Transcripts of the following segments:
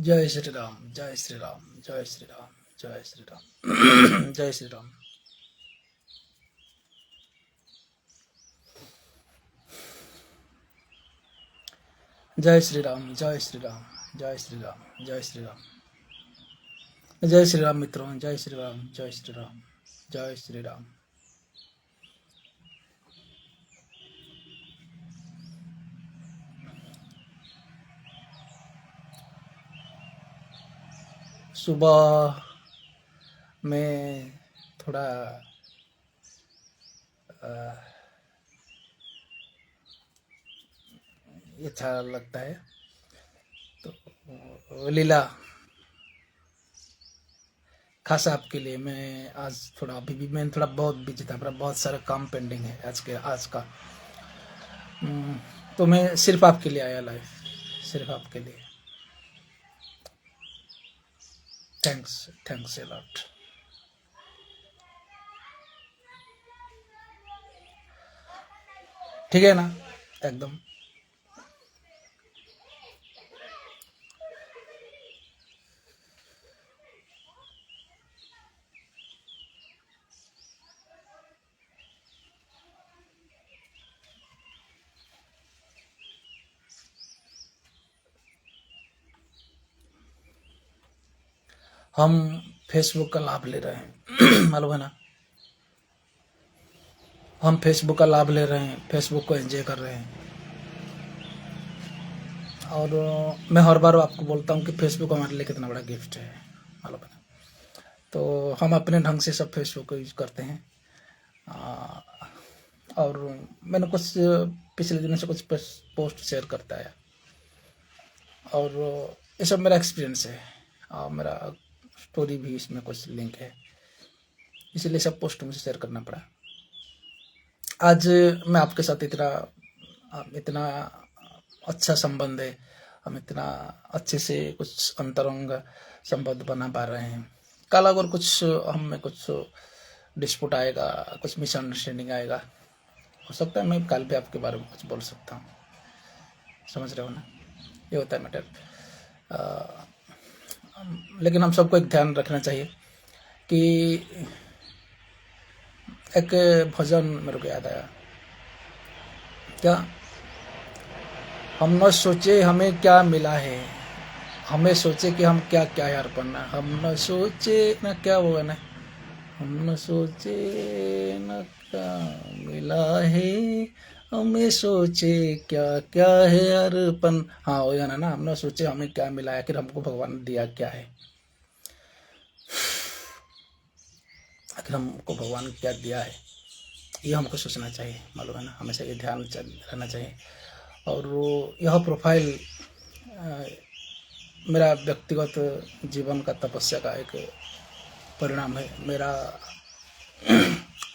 जय श्री राम, जय श्री राम, जय श्री राम, जय श्री राम। जय श्री राम। जय श्री राम, जय श्री राम, जय श्री राम, जय श्री राम, जय श्री राम मित्रों, जय श्री राम, जय श्री राम, जय श्री राम। सुबह में थोड़ा अच्छा लगता है, तो लीला खास आपके लिए मैं आज थोड़ा अभी भी मैं थोड़ा बहुत बिजी था, मेरा बहुत सारा काम पेंडिंग है आज का। तो मैं सिर्फ आपके लिए आया लाइव, सिर्फ आपके लिए। Thanks a lot. ठीक है ना, एकदम। हम फेसबुक का लाभ ले रहे हैं मालूम है ना, हम फेसबुक का लाभ ले रहे हैं, फेसबुक को एंजॉय कर रहे हैं। और मैं हर बार आपको बोलता हूँ कि फेसबुक हमारे लिए कितना बड़ा गिफ्ट है, मालूम है ना। तो हम अपने ढंग से सब फेसबुक को यूज करते हैं। और मैंने कुछ पिछले दिनों से कुछ पोस्ट शेयर करता है, और ये सब मेरा एक्सपीरियंस है, और मेरा स्टोरी भी इसमें कुछ लिंक है, इसलिए सब पोस्ट मुझे शेयर करना पड़ा। आज मैं आपके साथ इतना अच्छा संबंध है, हम इतना अच्छे से कुछ अंतरंग संबंध बना पा रहे हैं। कल अगर कुछ हम में कुछ डिस्प्यूट आएगा, कुछ मिसअंडरस्टैंडिंग आएगा, हो सकता है मैं कल भी आपके बारे में कुछ बोल सकता हूँ, समझ रहे हो ना, ये होता है मैटर। लेकिन हम सबको एक ध्यान रखना चाहिए कि एक भजन मेरे को याद आया, क्या हम न सोचे हमें क्या मिला है, हमें सोचे कि हम क्या क्या है अर्पण, हम न सोचे न क्या होगा ना, हम न सोचे न क्या मिला है, हमें सोचे क्या क्या है अर्पण। हाँ हो जाना ना, हम न सोचे हमें क्या मिला है, आखिर हमको भगवान ने दिया क्या है, आखिर हमको भगवान ने क्या दिया है, ये हमको सोचना चाहिए, मालूम है ना, हमेशा ये ध्यान रहना चाहिए। और यह प्रोफाइल मेरा व्यक्तिगत जीवन का तपस्या का एक परिणाम है। मेरा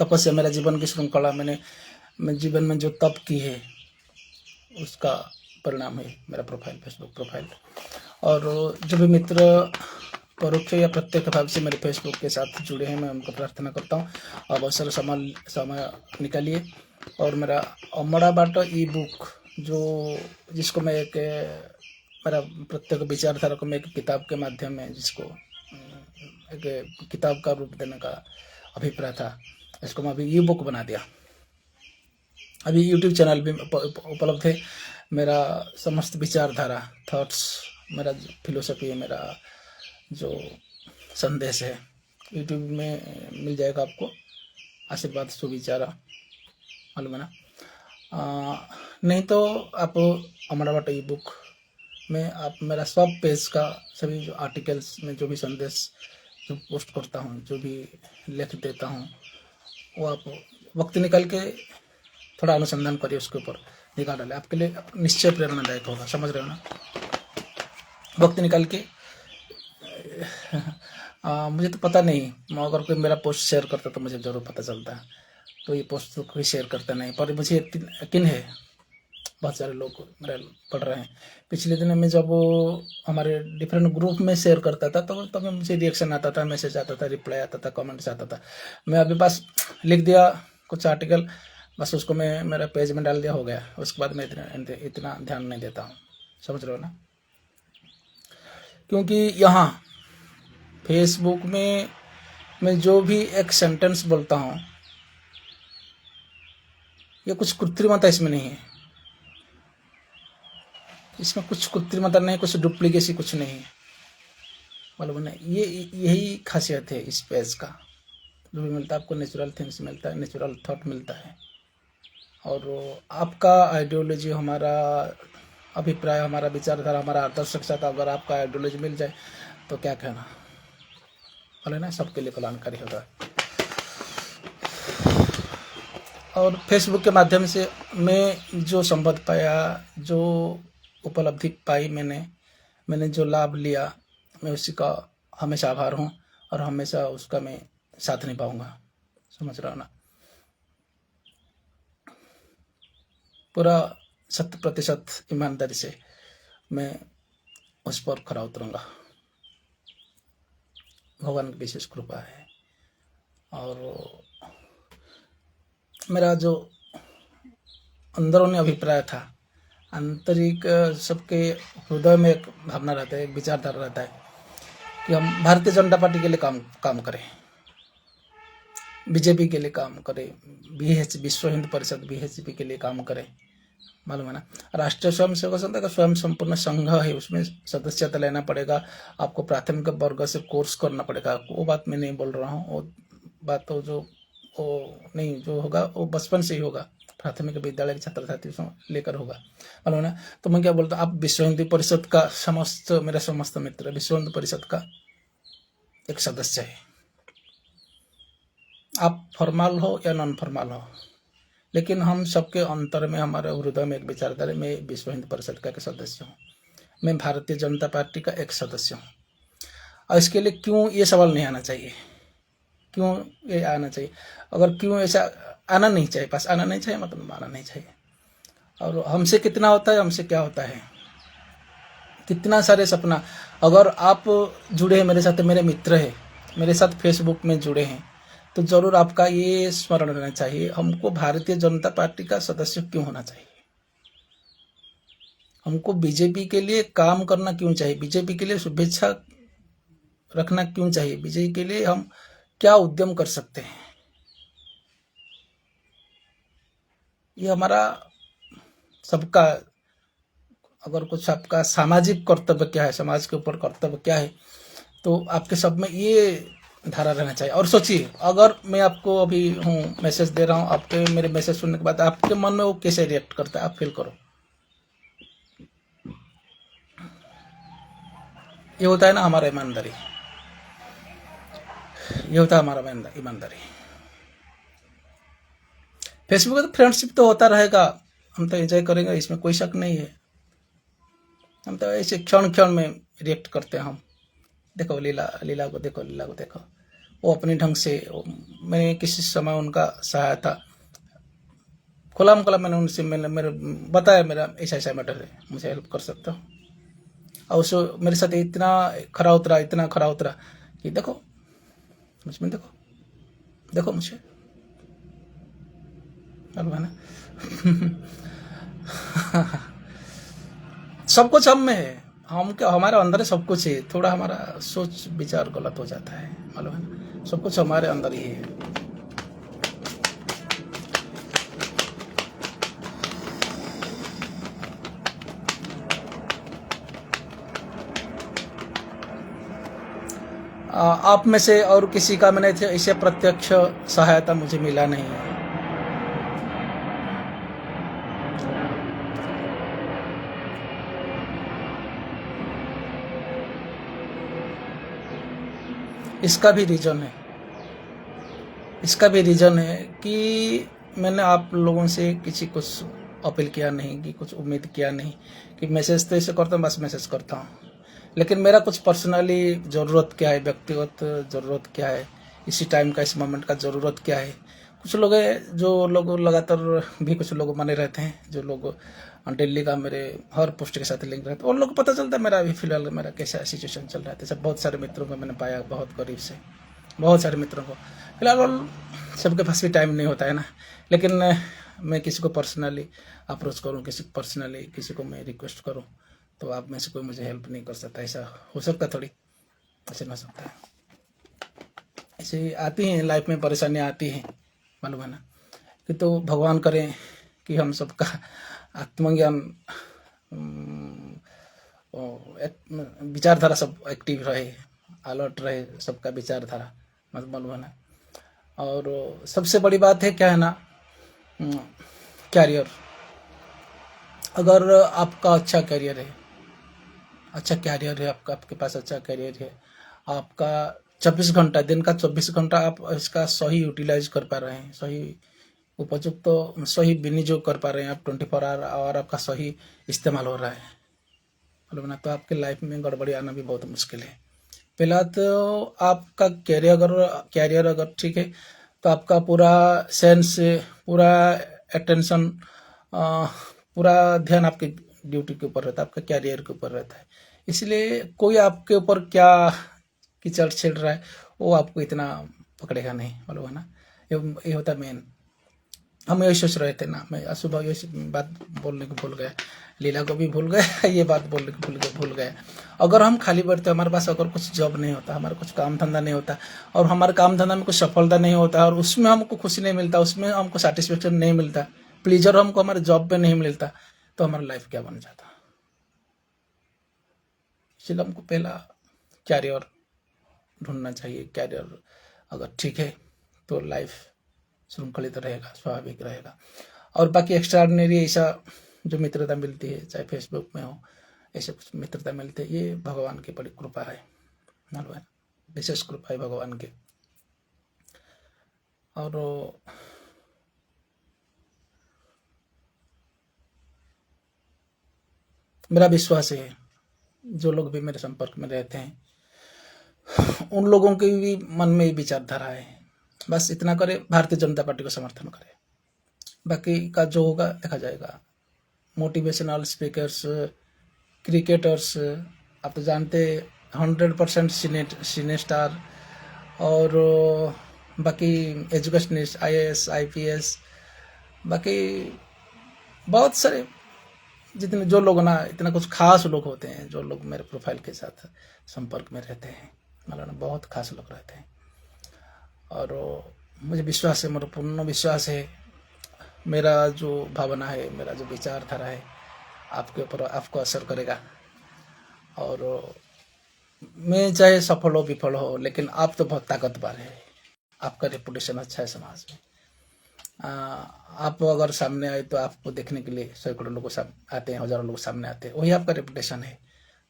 तपस्या, मेरा जीवन की श्रृंखला, मैं जीवन में जो तप की है उसका परिणाम है मेरा प्रोफाइल, फेसबुक प्रोफाइल। और जो भी मित्र परोक्ष या प्रत्यक्ष भाव से मेरे फेसबुक के साथ जुड़े हैं, मैं उनको प्रार्थना करता हूँ, अब अवसर समय निकालिए और मेरा अमड़ा बाट ई बुक, जिसको मैं एक मेरा प्रत्येक विचारधारा को मैं एक किताब के माध्यम में, जिसको एक किताब का रूप देने का अभिप्राय था, इसको मैं अभी ई बुक बना दिया। अभी यूट्यूब चैनल भी उपलब्ध है, मेरा समस्त विचारधारा, थॉट्स, मेरा फिलोसफी, मेरा जो संदेश है यूट्यूब में मिल जाएगा आपको। आशीर्वाद सुविचारा, मालूम है ना। नहीं तो आप हमारा वाट ई बुक में आप मेरा सब पेज का सभी जो आर्टिकल्स में जो भी संदेश जो पोस्ट करता हूँ, जो भी लिख देता हूँ, वो आप वक्त निकाल के थोड़ा अनुसंधान करिए, उसके ऊपर निकाल डाले, आपके लिए निश्चय प्रेरणादायक होगा, समझ रहे हो ना। वक्त निकाल के मुझे तो पता नहीं, अगर कोई मेरा पोस्ट शेयर करता तो मुझे ज़रूर पता चलता है, तो ये पोस्ट तो कोई शेयर करता नहीं, पर मुझे यकीन है बहुत सारे लोग मेरे पढ़ रहे हैं। पिछले दिन में जब वो हमारे डिफरेंट ग्रुप में शेयर करता था, तो तब मुझे रिएक्शन आता था, मैसेज आता था, रिप्लाई आता था, कमेंट्स आता था। मैं अभी बस लिख दिया कुछ आर्टिकल, बस उसको मैं मेरा पेज में डाल दिया, हो गया। उसके बाद मैं इतना ध्यान नहीं देता हूँ, समझ रहे हो ना। क्योंकि यहाँ फेसबुक में मैं जो भी एक सेंटेंस बोलता हूँ, ये कुछ कृत्रिमता इसमें नहीं है, इसमें कुछ कृत्रिमता नहीं, कुछ डुप्लीकेसी कुछ नहीं है, मालूम है। ये यही खासियत है इस पेज का। जो भी मिलता है आपको नेचुरल थिंग्स मिलता है, नेचुरल थॉट मिलता है। और आपका आइडियोलॉजी, हमारा अभिप्राय, हमारा विचारधारा, हमारा आदर्श के साथ अगर आपका आइडियोलॉजी मिल जाए तो क्या कहना, बोले ना, सबके लिए कल्याणकारी होगा। और फेसबुक के माध्यम से मैं जो संपत्ति पाया, जो उपलब्धि पाई, मैंने जो लाभ लिया, मैं उसी का हमेशा आभार हूँ और हमेशा उसका मैं साथ निभाऊंगा। समझ रहा हो ना? पूरा 100% ईमानदारी से मैं उस पर खरा उतरूंगा। भगवान की विशेष कृपा है। और मेरा जो अंदरूनी अभिप्राय था, आंतरिक सबके हृदय में एक भावना रहता है, एक विचारधारा रहता है कि हम भारतीय जनता पार्टी के लिए काम करें, बीजेपी के लिए काम करें, विश्व हिंदू परिषद BHP के लिए काम करें, मालूम है ना। राष्ट्रीय स्वयं सेवक संघ का स्वयं संपूर्ण संघ है, उसमें सदस्यता लेना पड़ेगा, आपको प्राथमिक वर्ग से कोर्स करना पड़ेगा। वो बात मैं नहीं बोल रहा हूँ, वो बात तो जो नहीं, जो होगा वो बचपन से ही होगा, प्राथमिक विद्यालय के छात्र छात्री से लेकर होगा, मालूम है ना। तो मैं क्या बोलता हूँ, आप विश्व हिंदू परिषद का मेरा समस्त मित्र विश्व हिंदू परिषद का एक सदस्य है। आप फॉर्मल हो या नॉन फॉर्मल हो, लेकिन हम सबके अंतर में, हमारे हृदय में एक विचारधारा, मैं विश्व हिंदू परिषद का एक सदस्य हूँ, मैं भारतीय जनता पार्टी का एक सदस्य हूँ। और इसके लिए क्यों ये सवाल नहीं आना चाहिए, क्यों ये आना चाहिए, अगर क्यों ऐसा आना नहीं चाहिए, पास आना नहीं चाहिए, मतलब आना नहीं चाहिए। और हमसे कितना होता है, हमसे क्या होता है, कितना सारे सपना। अगर आप जुड़े हैं मेरे साथ, मेरे मित्र हैं, मेरे साथ फेसबुक में जुड़े हैं, तो जरूर आपका ये स्मरण रहना चाहिए, हमको भारतीय जनता पार्टी का सदस्य क्यों होना चाहिए, हमको बीजेपी के लिए काम करना क्यों चाहिए, बीजेपी के लिए शुभेच्छा रखना क्यों चाहिए, बीजेपी के लिए हम क्या उद्यम कर सकते हैं। ये हमारा सबका, अगर कुछ आपका सामाजिक कर्तव्य क्या है, समाज के ऊपर कर्तव्य क्या है, तो आपके सब में ये धारा रहना चाहिए। और सोचिए, अगर मैं आपको अभी मैसेज दे रहा हूँ, आपके मेरे मैसेज सुनने के बाद आपके मन में वो कैसे रिएक्ट करता है, आप फील करो। ये होता है ना हमारा ईमानदारी, ये होता है हमारा ईमानदारी। फेसबुक तो फ्रेंडशिप तो होता रहेगा, हम तो एंजॉय करेंगे, इसमें कोई शक नहीं है। हम तो ऐसे क्षण क्षण में रिएक्ट करते हैं। हम देखो लीला को देखो, वो अपने ढंग से, मैंने किसी समय उनका सहायता खुला मैंने उनसे, मेरे बताया मेरा ऐसा मैटर है, मुझे हेल्प कर सकता हूँ। और उसको मेरे साथ इतना खरा उतरा कि देखो मुझ में, देखो मुझे, मालूम है ना। सब कुछ हम में है, हम क्या, हमारे अंदर सब कुछ है, थोड़ा हमारा सोच विचार गलत हो जाता है, मालूम है ना। सब कुछ हमारे अंदर ही है। आप में से और किसी का मैंने ऐसे प्रत्यक्ष सहायता मुझे मिला नहीं है। इसका भी रीजन है कि मैंने आप लोगों से किसी कुछ अपील किया नहीं, कि कुछ उम्मीद किया नहीं, कि मैसेज तो ऐसे करता हूँ, बस मैसेज करता हूँ। लेकिन मेरा कुछ पर्सनली ज़रूरत क्या है, व्यक्तिगत ज़रूरत क्या है, इसी टाइम का, इस मोमेंट का ज़रूरत क्या है। कुछ लोग हैं जो लोग लगातार भी कुछ लोग बने रहते हैं, जो लोग दिल्ली का मेरे हर पोस्ट के साथ लिंक रहते हैं, उन लोग को पता चलता है मेरा अभी फिलहाल मेरा कैसा सिचुएशन चल रहा है। सब बहुत सारे मित्रों को मैंने पाया, बहुत करीब से बहुत सारे मित्रों को। फिलहाल सबके पास भी टाइम नहीं होता है ना, लेकिन मैं किसी को पर्सनली अप्रोच करूँ, किसी को पर्सनली किसी को मैं रिक्वेस्ट करूँ, तो आप में से कोई मुझे हेल्प नहीं कर सकता, ऐसा हो सकता थोड़ी, ऐसे ना हो सकता है। ऐसे आती हैं लाइफ में परेशानियाँ आती हैं, मालूम है ना, कि तो भगवान करें कि हम सबका आत्मज्ञान विचारधारा सब एक्टिव रहे, अलर्ट रहे, सबका विचारधारा, मतलब मालूम है ना। और सबसे बड़ी बात है क्या है ना, कैरियर। अगर आपका अच्छा कैरियर है, अच्छा कैरियर है आपका, आपके पास अच्छा कैरियर है, आपका 24 घंटा, दिन का 24 घंटा आप इसका सही यूटिलाइज कर पा रहे हैं, सही उपयुक्त तो सही विनियोग कर पा रहे हैं आप 24 आवर, और आपका सही इस्तेमाल हो रहा है, मतलब ना, तो आपके लाइफ में गड़बड़ी आना भी बहुत मुश्किल है। पहला तो आपका कैरियर अगर ठीक है, तो आपका पूरा सेंस, पूरा अटेंशन, पूरा ध्यान आपके ड्यूटी के ऊपर रहता है, आपका कैरियर के ऊपर रहता है। इसलिए कोई आपके ऊपर क्या कीचड़ छिड़ रहा है वो आपको इतना पकड़ेगा नहीं, मालूम है ना। ये होता है मेन। हम यही सोच रहे थे ना, मैं सुबह ये बात बोलने को भूल गया, लीला को भी भूल गया, ये बात बोलने को भूल गया। अगर हम खाली बैठते, हमारे पास अगर कुछ जॉब नहीं होता, हमारा कुछ काम धंधा नहीं होता, और हमारे काम धंधा में कुछ सफलता नहीं होता, और उसमें हमको खुशी नहीं मिलता, उसमें हमको सेटिस्फेक्शन नहीं मिलता, प्लीजर हमको हमारे जॉब पे नहीं मिलता, तो हमारा लाइफ क्या बन जाता। इसलिए हमको पहला कैरियर ढूंढना चाहिए। कैरियर अगर ठीक है तो लाइफ श्रृंखलित रहेगा, स्वाभाविक रहेगा। और बाकी एक्स्ट्राऑर्डिनरी ऐसा जो मित्रता मिलती है, चाहे फेसबुक में हो, ऐसे कुछ मित्रता मिलती है, ये भगवान की बड़ी कृपा है, मालूम है, विशेष कृपा है भगवान की। और मेरा विश्वास है जो लोग भी मेरे संपर्क में रहते हैं उन लोगों के भी मन में विचारधारा है, बस इतना करे, भारतीय जनता पार्टी को समर्थन करे, बाकी का जो होगा देखा जाएगा। मोटिवेशनल स्पीकर्स, क्रिकेटर्स, आप तो जानते 100% सिने स्टार, और बाकी एजुकेशनिस्ट, IAS IPS, बाकी बहुत सारे जितने जो लोग ना, इतना कुछ खास लोग होते हैं जो लोग मेरे प्रोफाइल के साथ संपर्क में रहते हैं, मतलब बहुत खास लोग रहते हैं। और मुझे विश्वास है, मेरा पूर्ण विश्वास है, मेरा जो भावना है, मेरा जो विचारधारा है आपके ऊपर, आपको असर करेगा। और मैं चाहे सफल हो विफल हो, लेकिन आप तो बहुत ताकतवर है, आपका रेपुटेशन अच्छा है समाज में। आप अगर सामने आए तो आपको देखने के लिए सैकड़ों लोग आते हैं, हजारों लोग सामने आते हैं, वही आपका रेपुटेशन है।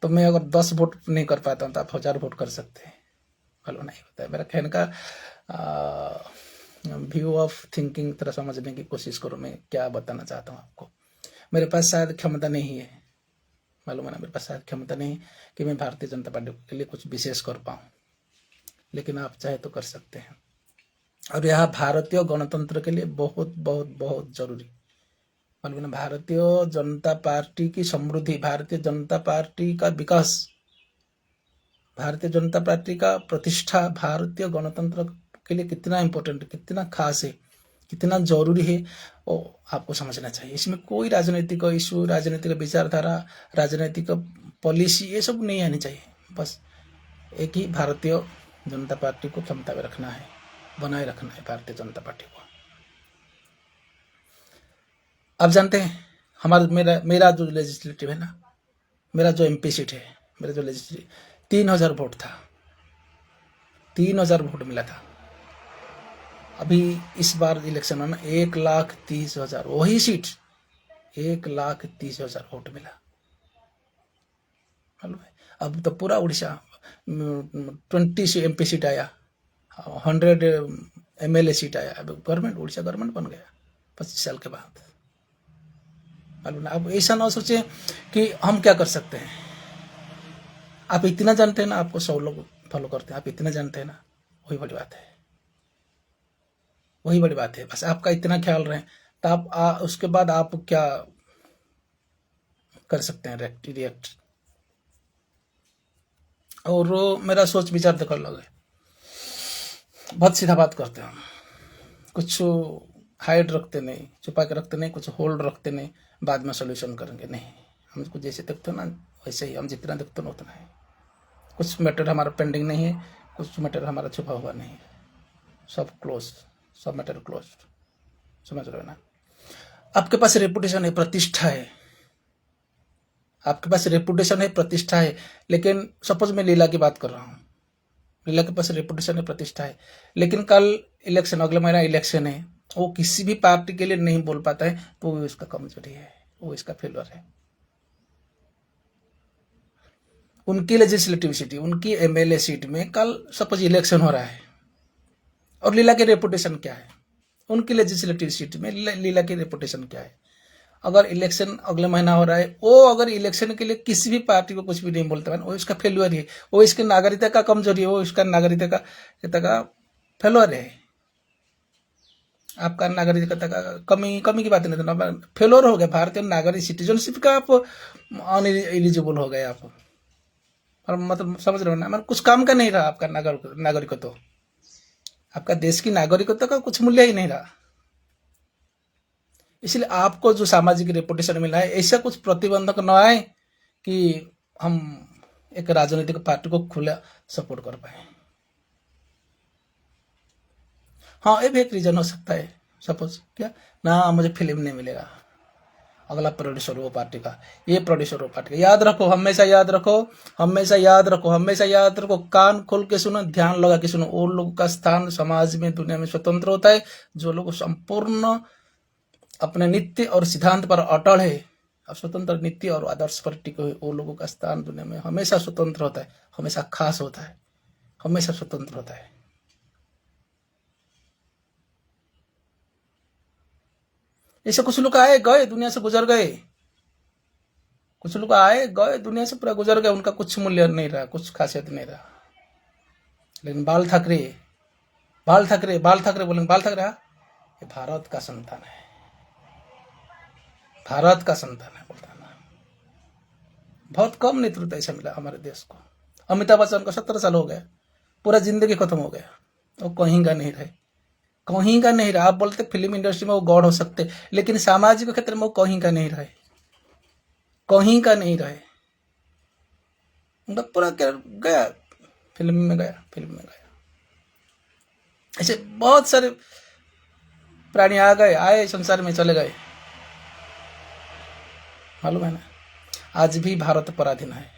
तो मैं अगर 10 वोट नहीं कर पाता हूँ तो आप 1000 वोट कर सकते हैं, फॉलो नहीं होता है। मेरा कहने का व्यू ऑफ थिंकिंग तरह समझने की कोशिश करो, मैं क्या बताना चाहता हूँ आपको। मेरे पास शायद क्षमता नहीं है, मालूम है ना, मेरे पास शायद क्षमता नहीं कि मैं भारतीय जनता पार्टी के लिए कुछ विशेष कर पाऊँ, लेकिन आप चाहे तो कर सकते हैं। और यह भारतीय गणतंत्र के लिए बहुत बहुत बहुत जरूरी, मालूम है ना, भारतीय जनता पार्टी की समृद्धि, भारतीय जनता पार्टी का विकास, भारतीय जनता पार्टी का प्रतिष्ठा भारतीय गणतंत्र के लिए कितना इम्पोर्टेंट, कितना खास है, कितना जरूरी है, वो आपको समझना चाहिए। इसमें कोई राजनीतिक इशू, राजनीतिक विचारधारा, राजनीतिक पॉलिसी ये सब नहीं आनी चाहिए। बस एक ही भारतीय जनता पार्टी को क्षमता में रखना है, बनाए रखना है भारतीय जनता पार्टी को। आप जानते हैं हमारा मेरा जो लेजिस्लेटिव है ना, मेरा जो MP सीट है, मेरा जो लेजिस्लेटिव 3000 वोट था, 3000 वोट मिला था। अभी इस बार इलेक्शन में 1,30,000, वही सीट 1,30,000 वोट मिला, मालूम है। अब तो पूरा उड़ीसा 20 MP सीट आया, 100 MLA सीट आया, अब गवर्नमेंट, उड़ीसा गवर्नमेंट बन गया 25 साल के बाद, मालूम ना। अब ऐसा ना सोचे कि हम क्या कर सकते हैं, आप इतना जानते हैं ना, आपको 100 लोग फॉलो करते हैं, आप इतना जानते हैं ना, वही बड़ी बात है, वही बड़ी बात है। बस आपका इतना ख्याल रहे तो आप उसके बाद आप क्या कर सकते हैं, रिएक्ट। और मेरा सोच विचार देखो लगे, बहुत सीधा बात करते हैं हम, कुछ हाइड रखते नहीं, छुपा के रखते नहीं, कुछ होल्ड रखते नहीं, बाद में सोल्यूशन करेंगे नहीं। हमको जैसे देखते हो ना वैसे ही हम जितना देखते हैं उतना है। कुछ मैटर हमारा पेंडिंग नहीं है, कुछ मैटर हमारा छुपा हुआ नहीं है, सब क्लोज, सब मैटर क्लोज। समझ रहे हो ना? आपके पास रेपुटेशन है, प्रतिष्ठा है, आपके पास रेपुटेशन है, प्रतिष्ठा है, लेकिन सपोज मैं लीला की बात कर रहा हूँ, लीला के पास रेपुटेशन है, प्रतिष्ठा है, लेकिन कल इलेक्शन, अगले महीना इलेक्शन है, वो किसी भी पार्टी के लिए नहीं बोल पाता है, तो वो इसका कमजोरी है, वो इसका फेलर है। उनकी लेजिस्लेटिव सीट, उनकी एमएलए सीट में कल सपोज इलेक्शन हो रहा है, और लीला की रेपुटेशन क्या है? उनकी लेजिस्लेटिव सीट में लीला की रेपुटेशन क्या है? अगर इलेक्शन अगले महीना हो रहा है, वो अगर इलेक्शन के लिए किसी भी पार्टी को कुछ भी नहीं बोलता है, वो इसका फेल्यूर है, वो इसकी नागरिकता का कमजोरी है, वो इसका नागरिकता का फेल्यूर है। आपका नागरिकता का कमी की बात नहीं, तो फेल्यूर हो गया, भारतीय नागरिक सिटीजनशिप का आप अनएलिजिबल हो गए आप, और मतलब समझ रहे हो ना? मतलब कुछ काम का नहीं रहा आपका नागरिकत्व, तो आपका देश की नागरिकता का कुछ मूल्य ही नहीं रहा। इसलिए आपको जो सामाजिक रेपुटेशन मिला है, ऐसा कुछ प्रतिबंधक न आए कि हम एक राजनीतिक पार्टी को खुला सपोर्ट कर पाए। हाँ, ये भी एक रीजन हो सकता है, सपोज क्या ना, मुझे फिल्म नहीं मिलेगा, अगला प्रोड्यूसर वो पार्टी का, ये प्रोड्यूसर वो पार्टी का। याद रखो, हमेशा याद रखो, हमेशा याद रखो, हमेशा याद रखो, कान खोल के सुनो, ध्यान लगा के सुनो। वो लोगों का स्थान समाज में, दुनिया में स्वतंत्र होता है। जो लोग संपूर्ण अपने नीति और सिद्धांत पर अटल है, स्वतंत्र नीति और आदर्श पर टिके हुए, वो लोगों का स्थान दुनिया में हमेशा स्वतंत्र होता है, हमेशा खास होता है, हमेशा स्वतंत्र होता है। ऐसे कुछ लोग आए गए, दुनिया से गुजर गए, कुछ लोग आए गए, दुनिया से पूरा गुजर गए, उनका कुछ मूल्य नहीं रहा, कुछ खासियत नहीं रहा। लेकिन बाल ठाकरे बोलेंगे, बाल ठाकरे, हाँ, ये भारत का संतान है, भारत का संतान है, बोलता ना। बहुत कम नेतृत्व ऐसा मिला हमारे देश को। अमिताभ बच्चन को 17 साल हो गया, पूरा जिंदगी खत्म हो गया, वो कहीं का नहीं रहे, कहीं का नहीं रहा। आप बोलते फिल्म इंडस्ट्री में वो गॉड हो सकते, लेकिन सामाजिक क्षेत्र में वो कहीं का नहीं रहे, कहीं का नहीं रहे। उनका पूरा गया, फिल्म में गया। ऐसे बहुत सारे प्राणी आ गए, आए संसार में, चले गए, मालूम है ना? आज भी भारत पराधीन है,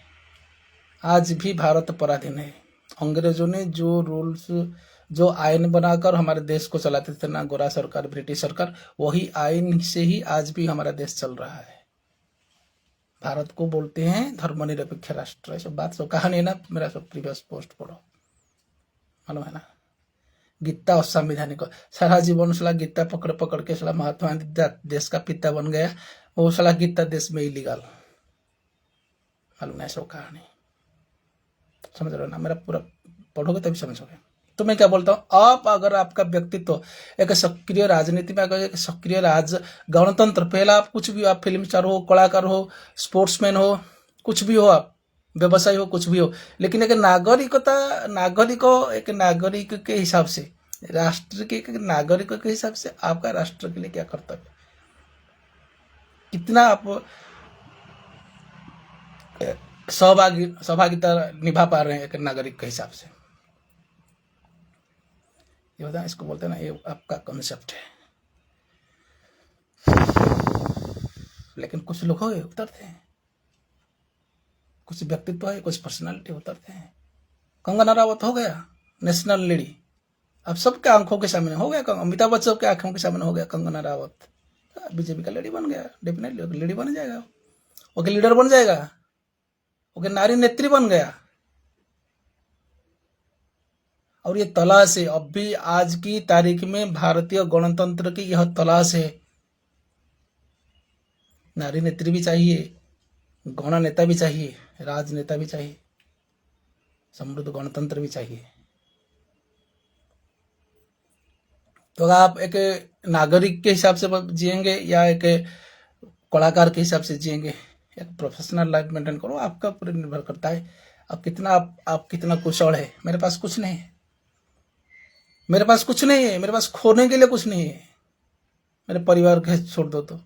आज भी भारत पराधीन है। अंग्रेजों ने जो रूल्स, जो आयन बनाकर हमारे देश को चलाते थे ना, गोरा सरकार, ब्रिटिश सरकार, वही आयन से ही आज भी हमारा देश चल रहा है। भारत को बोलते हैं धर्मनिरपेक्ष राष्ट्र। सब बात, सब कहानी है ना, मेरा सब प्रीवियस पोस्ट पढ़ो, मालूम है ना? गीता और संविधानिक, सारा जीवन साला गीता पकड़ पकड़ के साला महात्मा गांधी देश का पिता बन गया, वो साला गीता देश में इलीगल, मालूम है? सब कहानी समझ रहे हो ना? मेरा पूरा पढ़ोगे तभी समझोगे। तो मैं क्या बोलता हूँ, आप अगर आपका व्यक्तित्व एक सक्रिय राजनीति में, अगर एक सक्रिय गणतंत्र, पहला आप कुछ भी, आप फिल्म स्टार हो, कलाकार हो, स्पोर्ट्समैन हो, कुछ भी हो, आप व्यवसायी हो, कुछ भी हो, लेकिन एक एक नागरिक के हिसाब से, राष्ट्र के एक नागरिक के हिसाब से आपका राष्ट्र के लिए क्या कर्तव्य, कितना आप सहभागिता निभा पा रहे हैं एक नागरिक के हिसाब से, ये होता है। इसको बोलते हैं ना, ये आपका कॉन्सेप्ट है। लेकिन कुछ लोग हो उतरते हैं, कुछ व्यक्तित्व है, कुछ पर्सनालिटी उतरते हैं। कंगना रनावत हो गया नेशनल लेडी, अब सबके आंखों के सामने हो गया, अमिताभ बच्चन के आंखों के सामने हो गया कंगना रनावत, बीजेपी का लेडी बन गया, डेफिनेटली लेडी बन जाएगा, ओके लीडर बन जाएगा, ओके नारी नेत्री बन गया। और ये तलाश है, अब भी आज की तारीख में भारतीय गणतंत्र की यह तलाश है। नारी नेत्री भी चाहिए, गण नेता भी चाहिए, राजनेता भी चाहिए, समृद्ध गणतंत्र भी चाहिए। तो अगर आप एक नागरिक के हिसाब से जिएंगे या एक कलाकार के हिसाब से जिएंगे, एक प्रोफेशनल लाइफ मेंटेन करो, आपका पूरे निर्भर करता है आप कितना कुशल है। मेरे पास कुछ नहीं है, मेरे पास कुछ नहीं है, मेरे पास खोने के लिए कुछ नहीं है, मेरे परिवार के छोड़ दो तो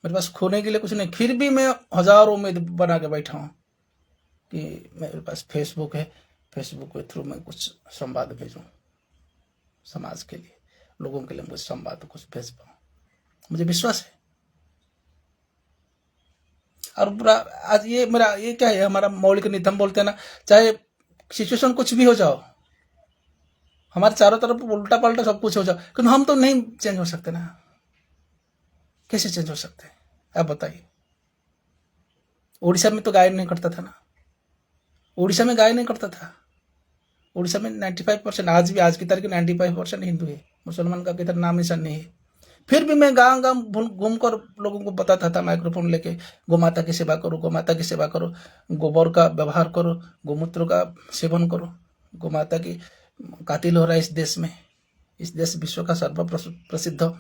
मेरे पास खोने के लिए कुछ नहीं, फिर भी मैं हजारों उम्मीद बना के बैठा हूँ कि मेरे पास फेसबुक है, फेसबुक के थ्रू मैं कुछ संवाद भेजूं समाज के लिए, लोगों के लिए कुछ संवाद कुछ भेज पाऊँ, मुझे विश्वास है। और पूरा आज ये मेरा ये क्या है, हमारा मौलिक नीति, हम बोलते हैं ना, चाहे सिचुएशन कुछ भी हो जाओ, हमारे चारों तरफ उल्टा पलटा सब कुछ हो जाओ, क्योंकि हम तो नहीं चेंज हो सकते ना, कैसे चेंज हो सकते हैं आप बताइए। उड़ीसा में तो गायन नहीं करता था ना, उड़ीसा में गायन नहीं करता था, उड़ीसा में 95% आज भी, आज की तारीख 95% हिंदू है, मुसलमान का किधर नाम निशान नहीं है। फिर भी मैं गांव गांव घूम कर लोगों को बताता था माइक्रोफोन लेके, गौ माता की सेवा करो, गौ माता की सेवा करो, गोबर का व्यवहार करो, गोमूत्र का सेवन करो, गौ माता की कातिल हो रहा है इस देश में, इस देश विश्व का सर्व प्रसिद्ध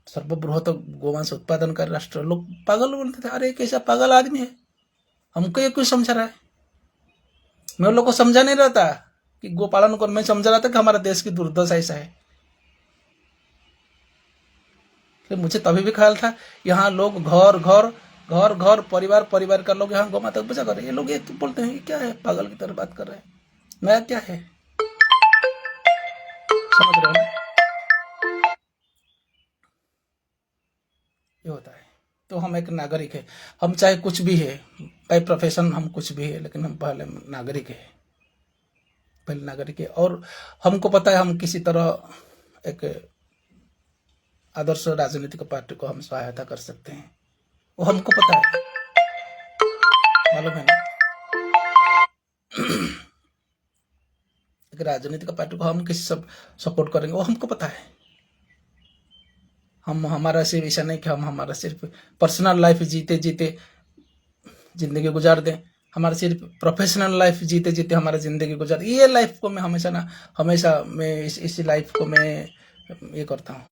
सर्वबृहत गोवंश उत्पादन का राष्ट्र। लोग पागल बोलते थे, अरे कैसा पागल आदमी है, हमको ये क्यों समझा रहा है। मैं लोग को समझा नहीं रहा था कि गोपालन को, मैं समझ रहा था कि हमारा देश की दुर्दशा ऐसा है। मुझे तभी भी ख्याल था यहाँ लोग घर घर घर घर परिवार परिवार का लोग यहाँ गौ माता को पूजा कर रहे हैं, ये लोग ये तो बोलते हैं क्या है, पागल की तरह बात कर रहे हैं, नया क्या है, समझ रहे हो ना? ये होता है। तो हम एक नागरिक है, हम चाहे कुछ भी है, बाई प्रोफेशन हम कुछ भी है, लेकिन हम पहले नागरिक है, पहले नागरिक है। और हमको पता है हम किसी तरह एक आदर्श राजनीतिक पार्टी को हम सहायता कर सकते हैं, वो हमको पता है, मालूम है ना। एक राजनीतिक पार्टी को हम किसी सब सपोर्ट करेंगे, वो हमको पता है। हम हमारा सिर्फ ऐसा नहीं कि हम हमारा सिर्फ पर्सनल लाइफ जीते जीते जिंदगी गुजार दें, हमारा सिर्फ प्रोफेशनल लाइफ जीते जीते हमारा जिंदगी गुजार, ये लाइफ को मैं हमेशा मैं इस लाइफ को मैं ये करता हूँ।